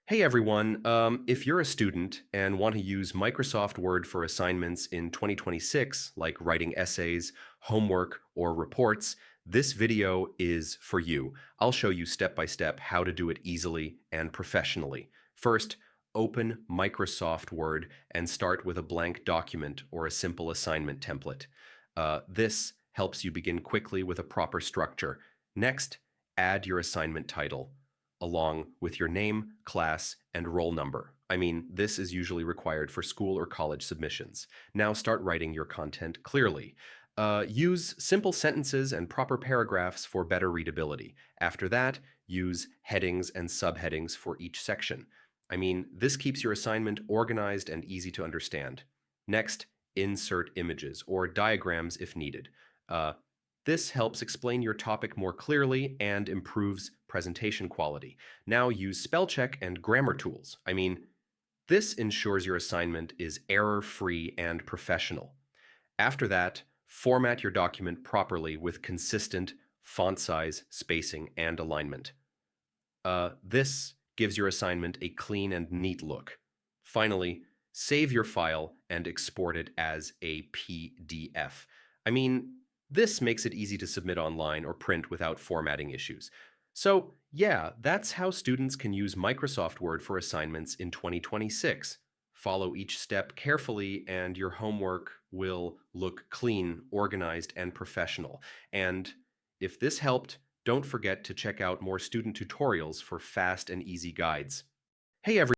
Hey everyone, if you're a student and want to use Microsoft Word for assignments in 2026, like writing essays, homework, or reports, this video is for you. I'll show you step by step how to do it easily and professionally. First, open Microsoft Word and start with a blank document or a simple assignment template. This helps you begin quickly with a proper structure. Next, add your assignment title along with your name, class, and roll number. I mean, this is usually required for school or college submissions. Now start writing your content clearly. Use simple sentences and proper paragraphs for better readability. After that, use headings and subheadings for each section. I mean, this keeps your assignment organized and easy to understand. Next, insert images or diagrams if needed. Uh, this helps explain your topic more clearly and improves presentation quality. Now use spell check and grammar tools. I mean, this ensures your assignment is error-free and professional. After that, format your document properly with consistent font size, spacing, and alignment. This gives your assignment a clean and neat look. Finally, save your file and export it as a PDF. I mean, this makes it easy to submit online or print without formatting issues. So, yeah, that's how students can use Microsoft Word for assignments in 2026. Follow each step carefully, and your homework will look clean, organized, and professional. And if this helped, don't forget to check out more student tutorials for fast and easy guides. Hey, everyone.